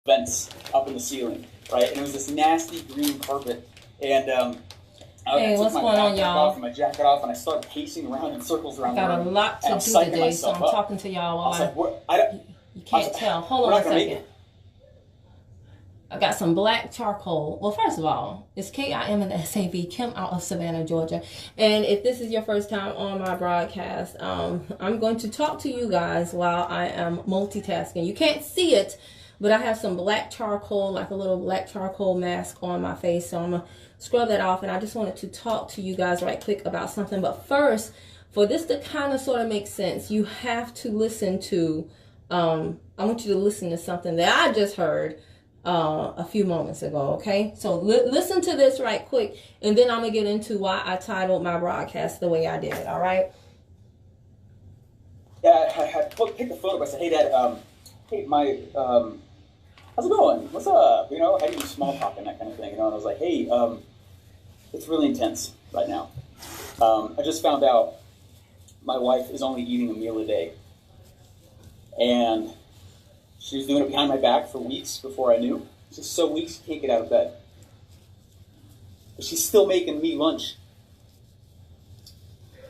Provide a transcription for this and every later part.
vents up in the ceiling, right? And it was this nasty green carpet. And hey, what's going on, y'all? My jacket off, and I started pacing around in circles around the room. Got a lot to do today, so I'm talking to y'all while you can't tell. Hold on a second. I got some black charcoal. Well, first of all, it's Kim and the SAV, Kim out of Savannah, Georgia. And if this is your first time on my broadcast, I'm going to talk to you guys while I am multitasking. You can't see it, but I have some black charcoal, like a little black charcoal mask on my face. So I'm going to scrub that off. And I just wanted to talk to you guys right quick about something. But first, for this to kind of sort of make sense, you have to listen to, I want you to listen to something that I just heard a few moments ago, okay? So listen to this right quick, and then I'm gonna get into why I titled my broadcast the way I did. All right? Yeah, I picked the phone up. I said, "Hey, Dad, hey, how's it going? What's up? You know, how do you do small talk and that kind of thing? You know?" And I was like, "Hey, it's really intense right now. I just found out my wife is only eating a meal a day, and she was doing it behind my back for weeks before I knew. She's so weak she can't get out of bed. But she's still making me lunch.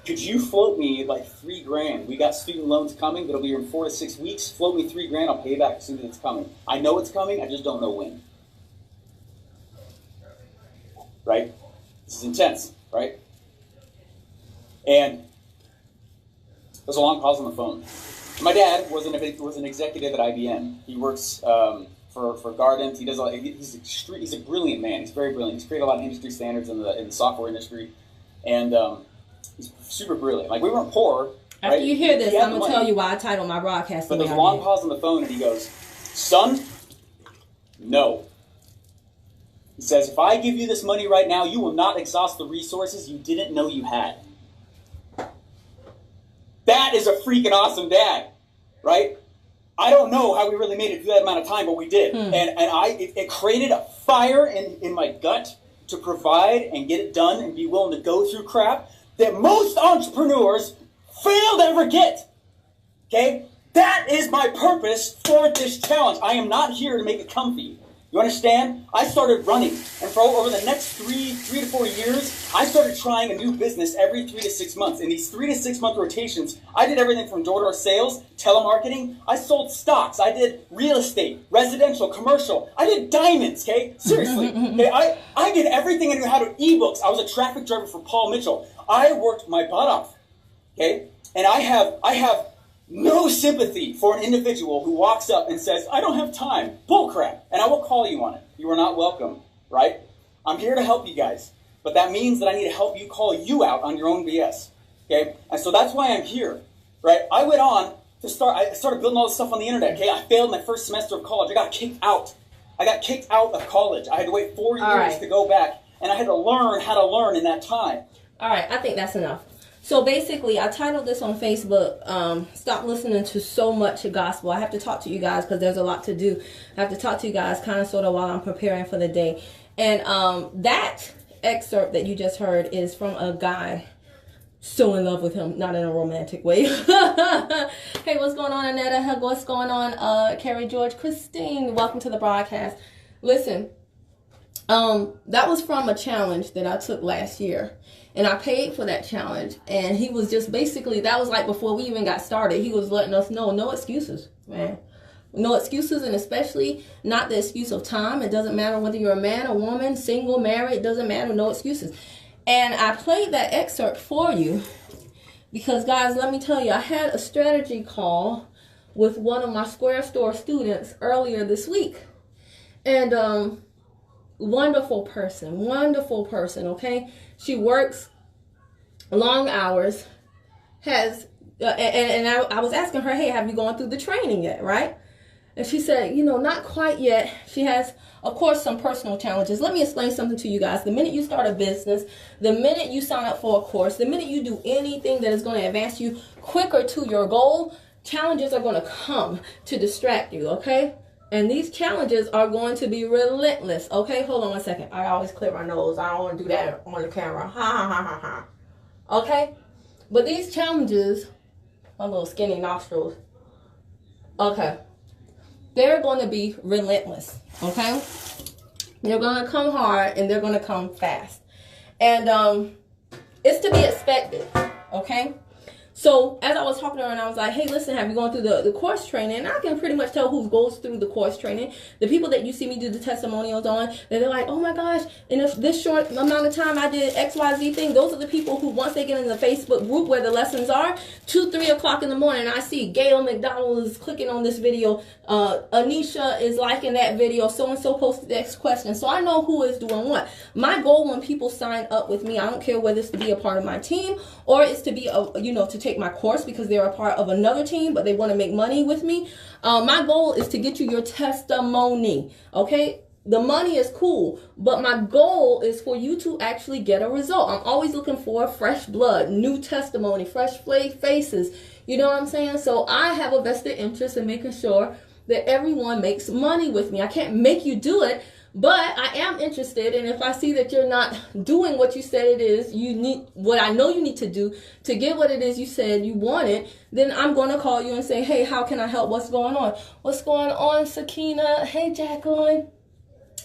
Could you float me like $3,000? We got student loans coming that'll be here in 4 to 6 weeks. Float me $3,000. I'll pay back as soon as it's coming. I know it's coming. I just don't know when." Right? This is intense, right? And there's a long pause on the phone. My dad was an executive at IBM. He works for Gardens. He does he's a brilliant man. He's very brilliant. He's created a lot of industry standards in the software industry, and he's super brilliant. Like, we weren't poor. After you hear this, I'm gonna tell you why I titled my broadcast. But there's a long pause on the phone, and he goes, "Son, no." He says, "If I give you this money right now, you will not exhaust the resources you didn't know you had." That is a freaking awesome dad, right? I don't know how we really made it through that amount of time, but we did. And it created a fire in my gut to provide and get it done and be willing to go through crap that most entrepreneurs fail to ever get. Okay? That is my purpose for this challenge. I am not here to make it comfy. You understand? I started running, and for over the next three to 4 years, I started trying a new business every 3 to 6 months. In these 3 to 6 month rotations, I did everything from door-to-door sales, telemarketing. I sold stocks. I did real estate, residential, commercial. I did diamonds, okay? Seriously. Okay? I did everything. I knew how to ebooks. I was a traffic driver for Paul Mitchell. I worked my butt off, okay? And I have no sympathy for an individual who walks up and says, "I don't have time." Bullcrap. And I will call you on it. You are not welcome, right? I'm here to help you guys. But that means that I need to help you call you out on your own BS. Okay? And so that's why I'm here, right? I went on to I started building all this stuff on the internet, okay? I failed my first semester of college. I got kicked out. I got kicked out of college. I had to wait 4 years to go back. And I had to learn how to learn in that time. All right, I think that's enough. So basically, I titled this on Facebook, "Stop Listening to So Much Gospel." I have to talk to you guys because there's a lot to do. I have to talk to you guys kind of sort of while I'm preparing for the day. And that excerpt that you just heard is from a guy so in love with him, not in a romantic way. Hey, what's going on, Annetta? What's going on, Carrie, George, Christine? Welcome to the broadcast. Listen, that was from a challenge that I took last year. And I paid for that challenge. And he was just basically, that was like before we even got started. He was letting us know, no excuses, man. No excuses, and especially not the excuse of time. It doesn't matter whether you're a man, a woman, single, married. It doesn't matter. No excuses. And I played that excerpt for you because, guys, let me tell you, I had a strategy call with one of my Square Store students earlier this week. And wonderful person, okay? She works long hours, and I was asking her, "Hey, have you gone through the training yet?" Right? And she said, "Not quite yet." She has, of course, some personal challenges. Let me explain something to you guys. The minute you start a business, the minute you sign up for a course, the minute you do anything that is going to advance you quicker to your goal, challenges are going to come to distract you, okay? And these challenges are going to be relentless. Okay, hold on one second. I always clear my nose. I don't want to do that on the camera. Ha, ha, ha, ha, ha. Okay? But these challenges, my little skinny nostrils. Okay. they're going to be relentless, okay? They're going to come hard and they're going to come fast. And it's to be expected, okay? So as I was talking to her and I was like, hey, listen, have you gone through the course training? And I can pretty much tell who goes through the course training. The people that you see me do the testimonials on, they're like, oh my gosh, in this short amount of time I did XYZ thing. Those are the people who, once they get in the Facebook group where the lessons are, 2, 3 o'clock in the morning, I see Gail McDonald is clicking on this video. Anisha is liking that video. So-and-so posted the next question. So I know who is doing what. My goal when people sign up with me, I don't care whether it's to be a part of my team or it's to be, to take my course because they're a part of another team, but they want to make money with me. My goal is to get you your testimony. Okay. The money is cool, but my goal is for you to actually get a result. I'm always looking for fresh blood, new testimony, fresh faces. You know what I'm saying? So I have a vested interest in making sure that everyone makes money with me. I can't make you do it, but I am interested. And if I see that you're not doing what you said it is, you need what I know you need to do to get what it is you said you wanted, then I'm going to call you and say, hey, how can I help? What's going on? What's going on, Sakina? Hey, Jacqueline.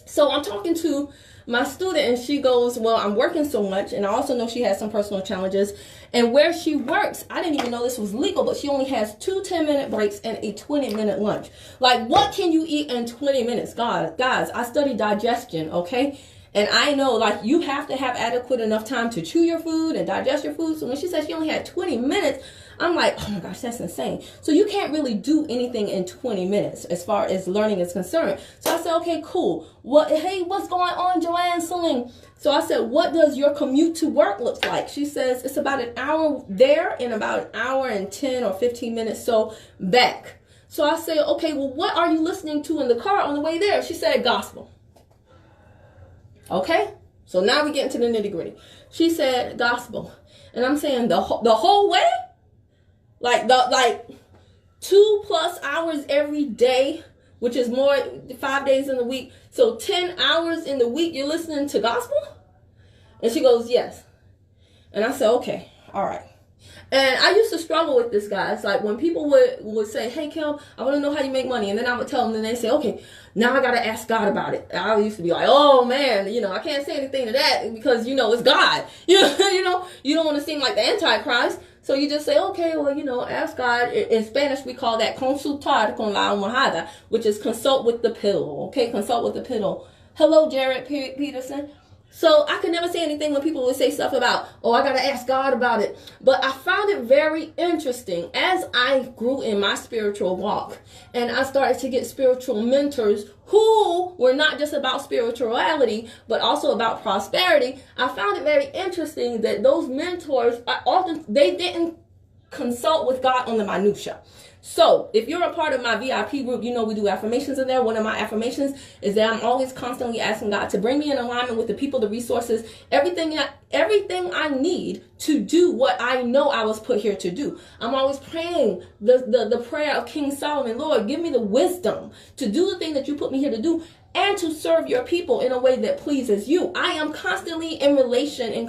So I'm talking to my student and she goes, well, I'm working so much. And I also know she has some personal challenges. And where she works, I didn't even know this was legal, but she only has 2 10-minute breaks and a 20-minute lunch. Like, what can you eat in 20 minutes? God, guys, I study digestion, okay? And I know, like, you have to have adequate enough time to chew your food and digest your food. So when she said she only had 20 minutes, I'm like, oh my gosh, that's insane. So you can't really do anything in 20 minutes as far as learning is concerned. So I said, okay, cool. Hey, what's going on, Joanne Celine? So I said, what does your commute to work look like? She says it's about an hour there and about an hour and 10 or 15 minutes so back. So I said, okay, well, what are you listening to in the car on the way there? She said, gospel. Okay, so now we get into the nitty gritty. She said gospel. And I'm saying the whole way? Like 2+ hours every day, which is more 5 days in the week. So 10 hours in the week you're listening to gospel? And she goes, yes. And I said, okay, all right. And I used to struggle with this, guys. Like when people would say, hey, Kim, I want to know how you make money. And then I would tell them, and they say, okay, now I got to ask God about it. I used to be like, oh, man, I can't say anything to that because, it's God. You don't want to seem like the Antichrist. So you just say, okay, well, ask God. In Spanish, we call that consultar con la almohada, which is consult with the pillow. Okay, consult with the pillow. Hello, Jared Peterson. So I could never say anything when people would say stuff about, oh, I got to ask God about it. But I found it very interesting as I grew in my spiritual walk and I started to get spiritual mentors who were not just about spirituality, but also about prosperity. I found it very interesting that those mentors, they didn't consult with God on the minutia. So if you're a part of my VIP group, we do affirmations in there. One of my affirmations is that I'm always constantly asking God to bring me in alignment with the people, the resources, everything I need to do what I know I was put here to do. I'm always praying the prayer of King Solomon, Lord, give me the wisdom to do the thing that you put me here to do and to serve your people in a way that pleases you. I am constantly in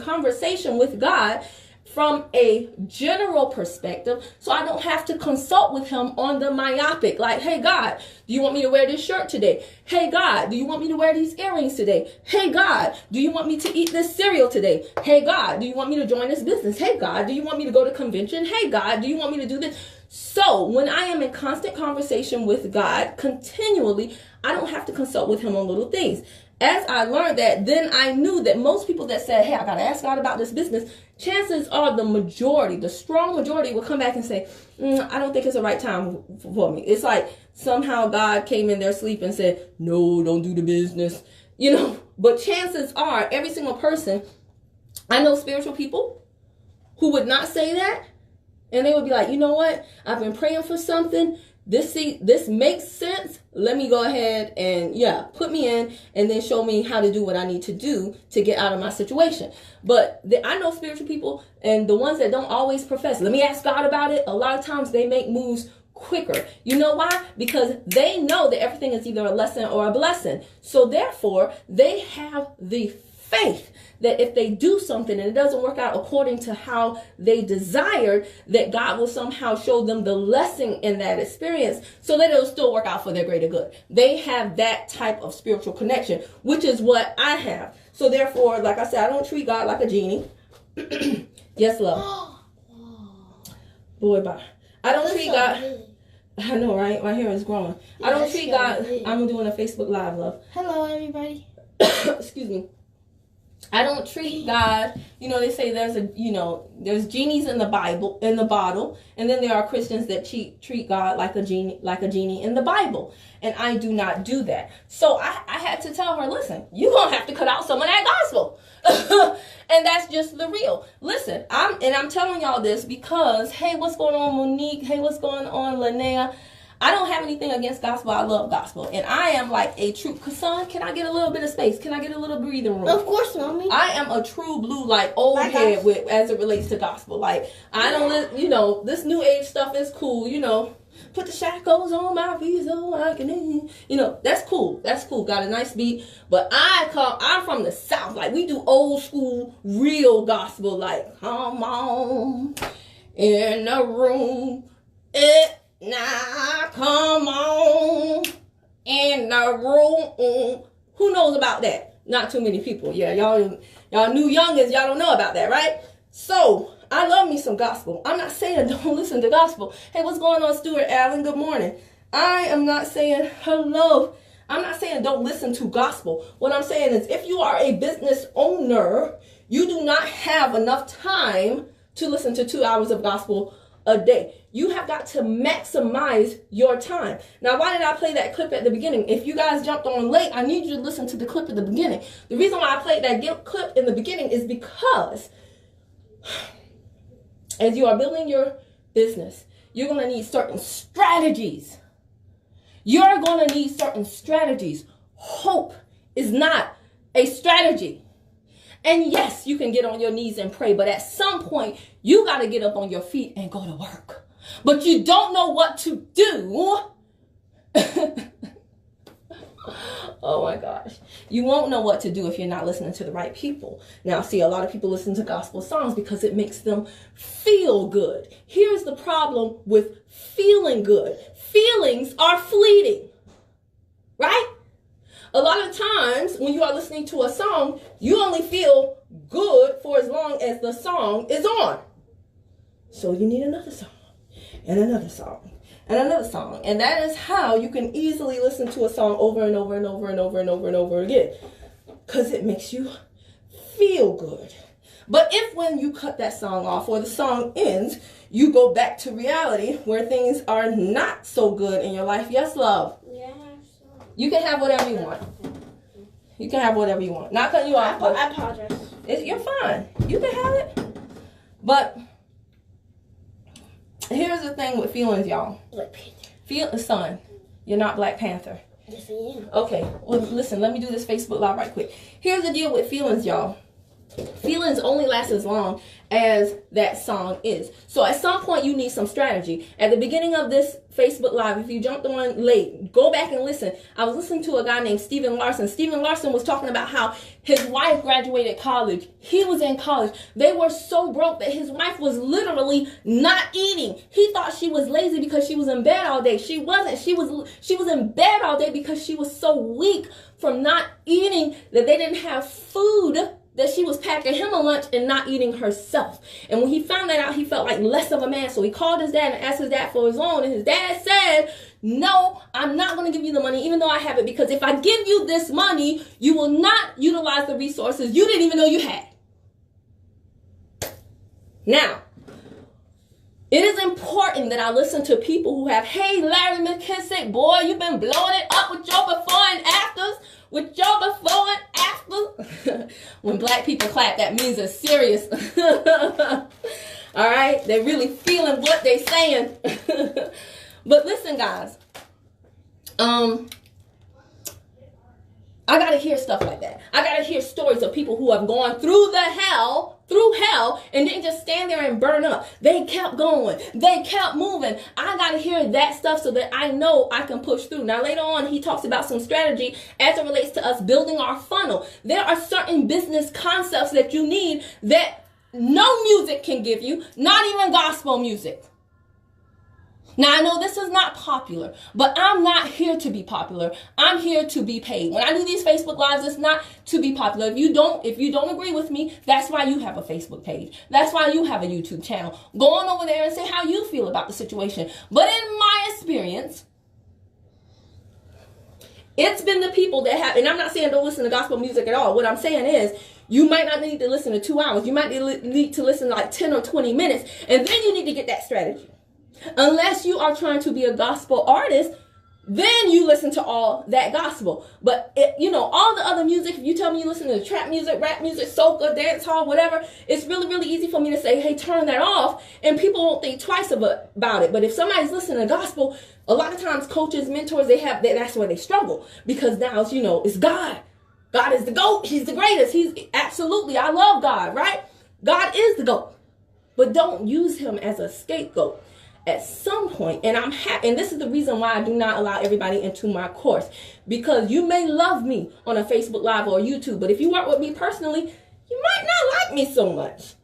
conversation with God from a general perspective, so I don't have to consult with him on the myopic. Like, hey, God, do you want me to wear this shirt today? Hey, God, do you want me to wear these earrings today? Hey, God, do you want me to eat this cereal today? Hey, God, do you want me to join this business? Hey, God, do you want me to go to convention? Hey, God, do you want me to do this? So when I am in constant conversation with God continually, I don't have to consult with him on little things. As I learned that, then I knew that most people that said, hey, I got to ask God about this business, chances are the strong majority will come back and say, I don't think it's the right time for me. It's like somehow God came in their sleep and said, no, don't do the business, But chances are every single person, I know spiritual people who would not say that. And they would be like, you know what? I've been praying for something. This makes sense. Let me go ahead and put me in and then show me how to do what I need to do to get out of my situation. But I know spiritual people and the ones that don't always profess, let me ask God about it. A lot of times they make moves quicker. You know why? Because they know that everything is either a lesson or a blessing. So therefore they have the faith that if they do something and it doesn't work out according to how they desired, that God will somehow show them the lesson in that experience so that it'll still work out for their greater good. They have that type of spiritual connection, which is what I have. So therefore, like I said, I don't treat God like a genie. Yes, love. Boy, bye. I don't treat God. I know, right? My hair is growing. I don't treat God. I'm doing a Facebook Live, love. Hello, everybody. Excuse me. I don't treat God, they say there's genies in the Bible, in the bottle, and then there are Christians that treat God like a genie in the Bible. And I do not do that. So I had to tell her, listen, you're going to have to cut out some of that gospel. And that's just the real. Listen, I'm telling y'all this because, hey, what's going on, Monique? Hey, what's going on, Linnea? I don't have anything against gospel. I love gospel. And I am like a true, son, can I get a little bit of space? Can I get a little breathing room? Of course, mommy. I am a true blue, like, old head as it relates to gospel. Like, I don't, this new age stuff is cool, Put the shackles on my feet so I can, that's cool. That's cool. Got a nice beat. But I'm from the South. Like, we do old school, real gospel. Like, come on in the room. Now, come on in the room. Who knows about that? Not too many people. Yeah, y'all new youngins, y'all don't know about that, right? So, I love me some gospel. I'm not saying don't listen to gospel. Hey, what's going on, Stuart Allen? Good morning. I am not saying hello. I'm not saying don't listen to gospel. What I'm saying is if you are a business owner, you do not have enough time to listen to 2 hours of gospel a day. You have got to maximize your time. Now, why did I play that clip at the beginning? If you guys jumped on late, I need you to listen to the clip at the beginning. The reason why I played that clip in the beginning is because as you are building your business, you're going to need certain strategies. You're going to need certain strategies. Hope is not a strategy. And yes, you can get on your knees and pray, but at some point, you got to get up on your feet and go to work. But you don't know what to do. Oh my gosh. You won't know what to do if you're not listening to the right people. Now, see, a lot of people listen to gospel songs because it makes them feel good. Here's the problem with feeling good. Feelings are fleeting, right? A lot of times when you are listening to a song, you only feel good for as long as the song is on. So you need another song and another song and another song. And that is how you can easily listen to a song over and over and over and over and over and over again. Because it makes you feel good. But if when you cut that song off or the song ends, you go back to reality where things are not so good in your life. Yes, love? Yeah. You can have whatever you want. You can have whatever you want. Not cutting you off. I apologize. You're fine. You can have it. But here's the thing with feelings, y'all. Black Panther. Son, you're not Black Panther. Yes, I am. Okay. Well, listen, let me do this Facebook Live right quick. Here's the deal with feelings, y'all. Feelings only last as long as that song is. So at some point you need some strategy. At the beginning of this Facebook Live, if you jumped on late, go back and listen. I was listening to a guy named Steven Larson. Steven Larson was talking about how his wife graduated college. He was in college. They were so broke that his wife was literally not eating. He thought she was lazy because she was in bed all day. She wasn't. She was in bed all day because she was so weak from not eating that they didn't have food, that she was packing him a lunch and not eating herself. And when he found that out, he felt like less of a man. So he called his dad and asked his dad for his loan. And his dad said, no, I'm not going to give you the money, even though I have it, because if I give you this money, you will not utilize the resources you didn't even know you had. Now, it is important that I listen to people who have, hey, Larry McKissick, boy, you've been blowing it up with your before and afters. With your before and after. When black people clap, that means it's serious. All right? They're really feeling what they're saying. But listen, guys. I got to hear stuff like that. I got to hear stories of people who have gone through the hell through hell and didn't just stand there and burn up. They kept going. They kept moving. I got to hear that stuff so that I know I can push through. Now, later on, he talks about some strategy as it relates to us building our funnel. There are certain business concepts that you need that no music can give you, not even gospel music. Now, I know this is not popular, but I'm not here to be popular. I'm here to be paid. When I do these Facebook Lives, it's not to be popular. If you don't agree with me, that's why you have a Facebook page. That's why you have a YouTube channel. Go on over there and say how you feel about the situation. But in my experience, it's been the people that have, and I'm not saying don't listen to gospel music at all. What I'm saying is, you might not need to listen to 2 hours. You might need to listen to like 10 or 20 minutes, and then you need to get that strategy. Unless you are trying to be a gospel artist, then you listen to all that gospel. But, all the other music, if you tell me you listen to trap music, rap music, soca, dance hall, whatever, it's really, really easy for me to say, hey, turn that off, and people won't think twice about it. But if somebody's listening to gospel, a lot of times coaches, mentors, that's where they struggle. Because now, it's God. God is the GOAT. He's the greatest. Absolutely, I love God, right? God is the GOAT. But don't use him as a scapegoat. At some point, and I'm happy, and this is the reason why I do not allow everybody into my course, because you may love me on a Facebook Live or YouTube, but if you work with me personally, you might not like me so much.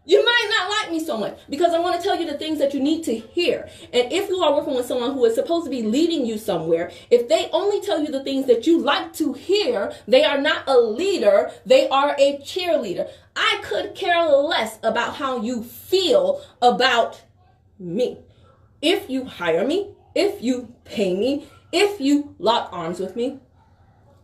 You might not like me so much, because I want to tell you the things that you need to hear. And if you are working with someone who is supposed to be leading you somewhere, if they only tell you the things that you like to hear, they are not a leader, they are a cheerleader. I could care less about how you feel about me. If you hire me, if you pay me, if you lock arms with me,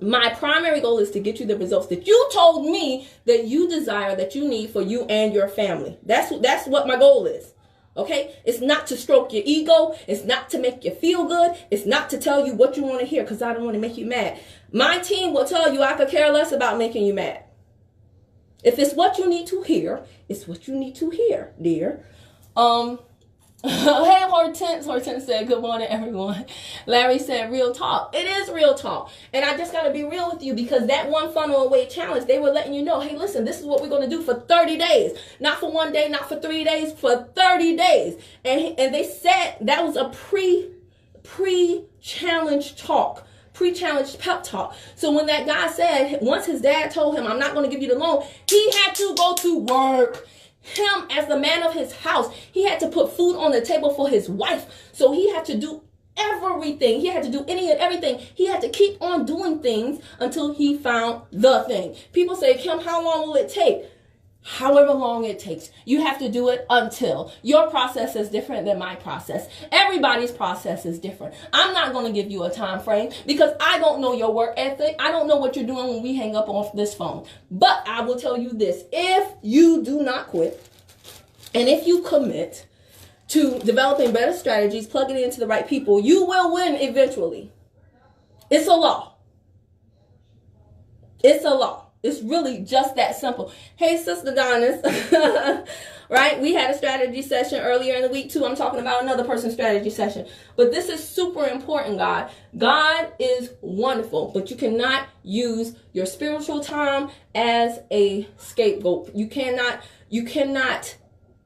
my primary goal is to get you the results that you told me that you desire, that you need for you and your family. That's what my goal is. Okay? It's not to stroke your ego. It's not to make you feel good. It's not to tell you what you want to hear, because I don't want to make you mad. My team will tell you I could care less about making you mad. If it's what you need to hear, it's what you need to hear, dear. Hey, Hortense. Hortense said, good morning, everyone. Larry said, real talk. It is real talk. And I just got to be real with you, because that one funnel away challenge, they were letting you know, hey, listen, this is what we're going to do for 30 days. Not for 1 day, not for 3 days, for 30 days. And they said that was a pre-challenge talk. Pre-challenge pep talk. So when that guy said, once his dad told him, I'm not going to give you the loan, he had to go to work. Him, as the man of his house, he had to put food on the table for his wife. So he had to do everything. He had to do any and everything. He had to keep on doing things until he found the thing. People say, Kim, how long will it take? However long it takes. You have to do it until. Your process is different than my process. Everybody's process is different. I'm not going to give you a time frame, because I don't know your work ethic. I don't know what you're doing when we hang up off this phone. But I will tell you this. If you do not quit, and if you commit to developing better strategies, plugging it into the right people, you will win eventually. It's a law. It's a law. It's really just that simple. Hey, Sister Donis, right? We had a strategy session earlier in the week too. I'm talking about another person's strategy session. But this is super important, God. God is wonderful, but you cannot use your spiritual time as a scapegoat. You cannot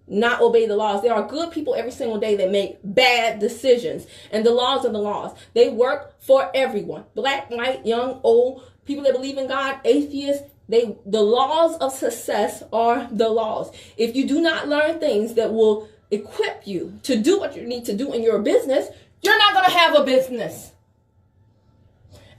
not obey the laws. There are good people every single day that make bad decisions. And the laws are the laws. They work for everyone. Black, white, young, old, people that believe in God, atheists. The laws of success are the laws. If you do not learn things that will equip you to do what you need to do in your business, you're not going to have a business.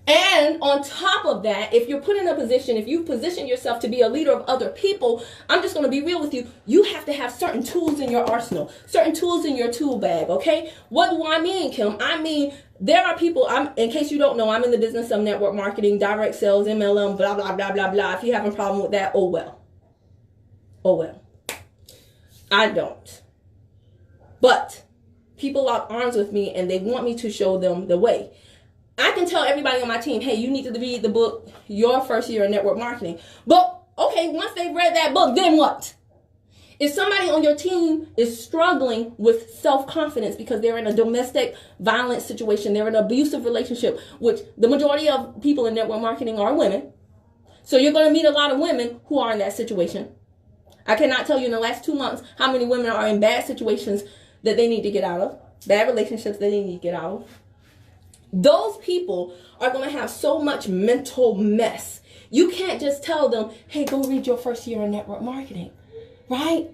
And on top of that, if you're put in a position, if you position yourself to be a leader of other people, I'm just going to be real with you. You have to have certain tools in your arsenal, certain tools in your tool bag. Okay. What do I mean, Kim? I mean, there are people, in case you don't know, I'm in the business of network marketing, direct sales, MLM, blah, blah, blah, blah, blah. If you have a problem with that, oh well. Oh well. I don't. But people lock arms with me and they want me to show them the way. I can tell everybody on my team, hey, you need to read the book, Your First Year in Network Marketing. But, okay, once they've read that book, then what? If somebody on your team is struggling with self-confidence because they're in a domestic violence situation, they're in an abusive relationship, which the majority of people in network marketing are women. So you're going to meet a lot of women who are in that situation. I cannot tell you in the last 2 months how many women are in bad situations that they need to get out of, bad relationships that they need to get out of. Those people are going to have so much mental mess. You can't just tell them, hey, go read your first year in network marketing, right?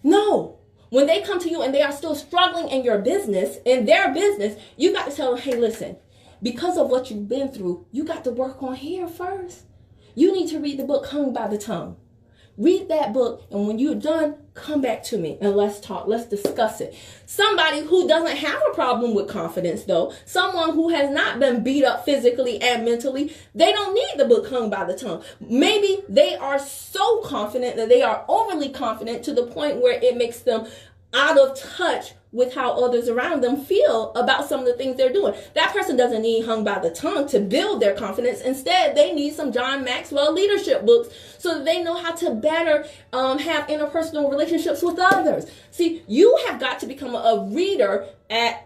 No. When they come to you and they are still struggling in your business, in their business, you got to tell them, hey, listen, because of what you've been through, you got to work on here first. You need to read the book Hung by the Tongue. Read that book, and when you're done, come back to me and let's talk. Let's discuss it. Somebody who doesn't have a problem with confidence, though, someone who has not been beat up physically and mentally, they don't need the book Hung by the Tongue. Maybe they are so confident that they are overly confident to the point where it makes them out of touch with how others around them feel about some of the things they're doing. That person doesn't need Hung by the Tongue to build their confidence. Instead, they need some John Maxwell leadership books so that they know how to better have interpersonal relationships with others. See, you have got to become a reader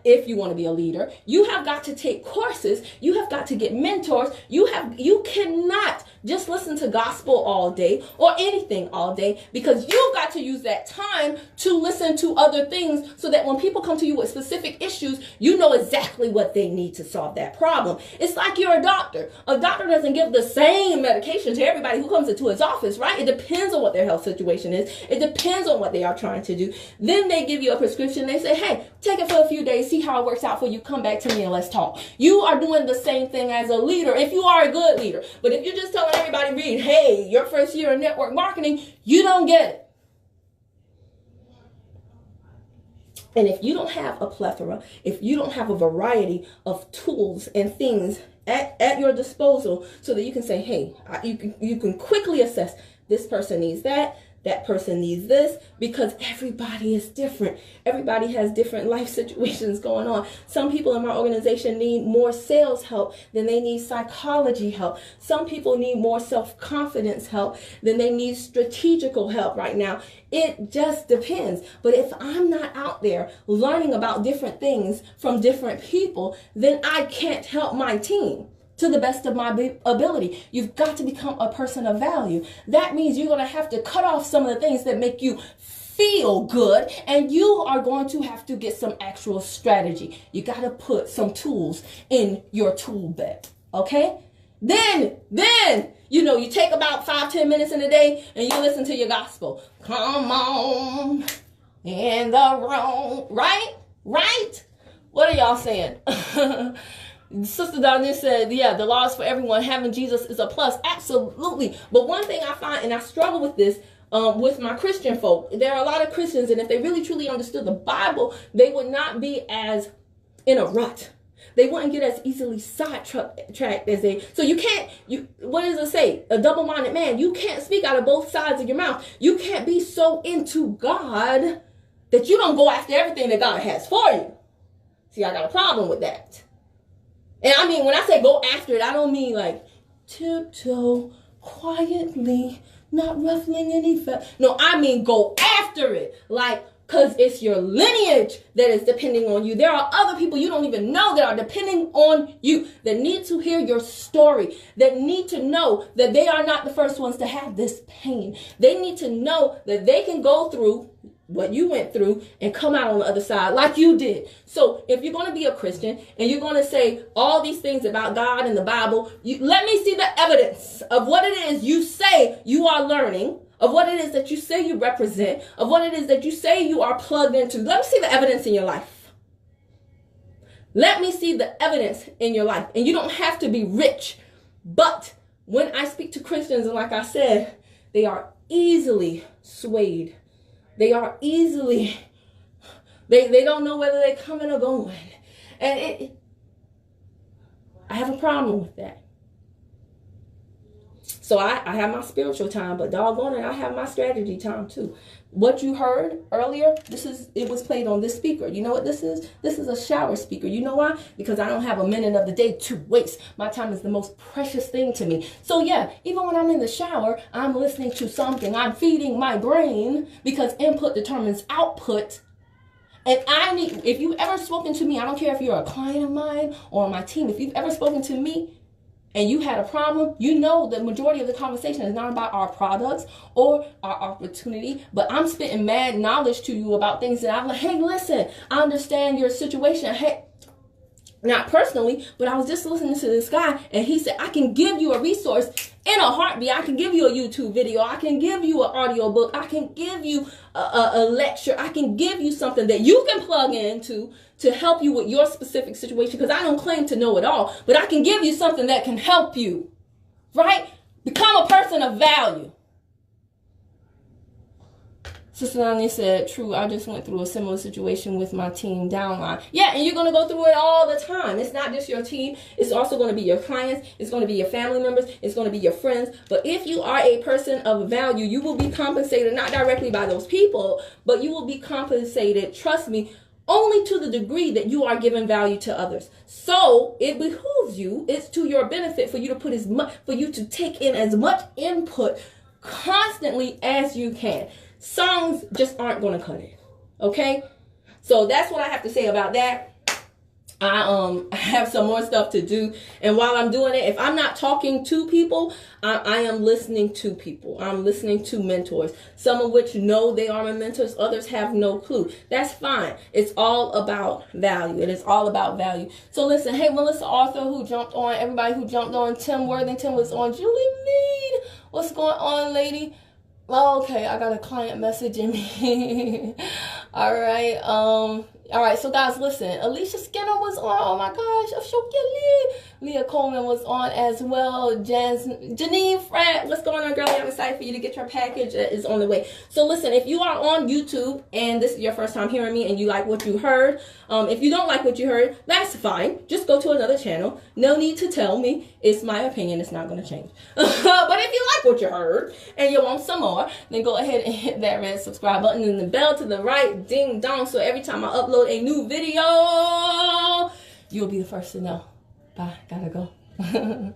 if you want to be a leader. You have got to take courses. You have got to get mentors. You cannot just listen to gospel all day or anything all day, because you've got to use that time to listen to other things so that when people come to you with specific issues, you know exactly what they need to solve that problem. It's like you're a doctor. A doctor doesn't give the same medication to everybody who comes into his office, right? It depends on what their health situation is. It depends on what they are trying to do. Then they give you a prescription. They say, hey, take it for a few days, see how it works out for you. Come back to me and let's talk. You are doing the same thing as a leader if you are a good leader. But if you're just telling everybody, read, hey, your first year in network marketing, you don't get it. And if you don't have a plethora, if you don't have a variety of tools and things at your disposal so that you can say, hey, you can quickly assess this person needs that person needs this, because everybody is different. Everybody has different life situations going on. Some people in my organization need more sales help than they need psychology help. Some people need more self-confidence help than they need strategical help right now. It just depends. But if I'm not out there learning about different things from different people, then I can't help my team to the best of my ability. You've got to become a person of value. That means you're going to have to cut off some of the things that make you feel good, and you are going to have to get some actual strategy. You got to put some tools in your tool belt, okay? Then, you take about 5-10 minutes in a day and you listen to your gospel. Come on in the room, right? What are y'all saying? Sister Donna said, yeah, the law is for everyone. Having Jesus is a plus. Absolutely. But one thing I find, and I struggle with this with my Christian folk, there are a lot of Christians, and if they really truly understood the Bible, they would not be as in a rut. They wouldn't get as easily sidetracked as so what does it say? A double-minded man, you can't speak out of both sides of your mouth. You can't be so into God that you don't go after everything that God has for you. See, I got a problem with that. And I mean, when I say go after it, I don't mean like tiptoe quietly, not ruffling any feathers. No, I mean go after it. Because it's your lineage that is depending on you. There are other people you don't even know that are depending on you, that need to hear your story, that need to know that they are not the first ones to have this pain. They need to know that they can go through what you went through and come out on the other side like you did. So if you're going to be a Christian and you're going to say all these things about God and the Bible, let me see the evidence of what it is you say you are learning, of what it is that you say you represent, of what it is that you say you are plugged into. Let me see the evidence in your life. Let me see the evidence in your life. And you don't have to be rich. But when I speak to Christians, and like I said, they are easily swayed. They are easily, they don't know whether they're coming or going. And I have a problem with that. So I have my spiritual time, but doggone it, I have my strategy time too. What you heard earlier, it was played on this speaker. You know what this is? This is a shower speaker. You know why? Because I don't have a minute of the day to waste. My time is the most precious thing to me. So yeah, even when I'm in the shower, I'm listening to something. I'm feeding my brain, because input determines output. And if you've ever spoken to me, I don't care if you're a client of mine or on my team, if you've ever spoken to me and you had a problem, you know the majority of the conversation is not about our products or our opportunity, but I'm spitting mad knowledge to you about things that I'm like, hey, listen, I understand your situation. Hey, not personally, but I was just listening to this guy, and he said, I can give you a resource in a heartbeat. I can give you a YouTube video. I can give you an audio book. I can give you a lecture. I can give you something that you can plug into to help you with your specific situation, because I don't claim to know it all, but I can give you something that can help you, right? Become a person of value. Sister Nani said, true, I just went through a similar situation with my team downline. Yeah, and you're going to go through it all the time. It's not just your team. It's also going to be your clients. It's going to be your family members. It's going to be your friends. But if you are a person of value, you will be compensated, not directly by those people, but you will be compensated, trust me, only to the degree that you are giving value to others. So it behooves you, it's to your benefit for you to put as much, for you to take in as much input constantly as you can. Songs just aren't going to cut it. Okay? So that's what I have to say about that. I have some more stuff to do, and while I'm doing it, if I'm not talking to people, I am listening to people. I'm listening to mentors, some of which know they are my mentors, others have no clue. That's fine. It's all about value. It is all about value. So listen, hey, Melissa Arthur, who jumped on, everybody who jumped on, Tim Worthington was on, Julie Mead, what's going on, lady? Oh, okay, I got a client messaging me. All right, so guys, listen. Alicia Skinner was on. Oh my gosh, Ashok Leah Coleman was on as well. Janine Fred, what's going on, girlie? I'm excited for you to get your package. Is on the way. So listen, if you are on YouTube and this is your first time hearing me and you like what you heard, if you don't like what you heard, that's fine. Just go to another channel. No need to tell me. It's my opinion. It's not going to change. But if you like what you heard and you want some more, then go ahead and hit that red subscribe button and the bell to the right, ding dong, so every time I upload a new video, you'll be the first to know. Bye. Gotta go.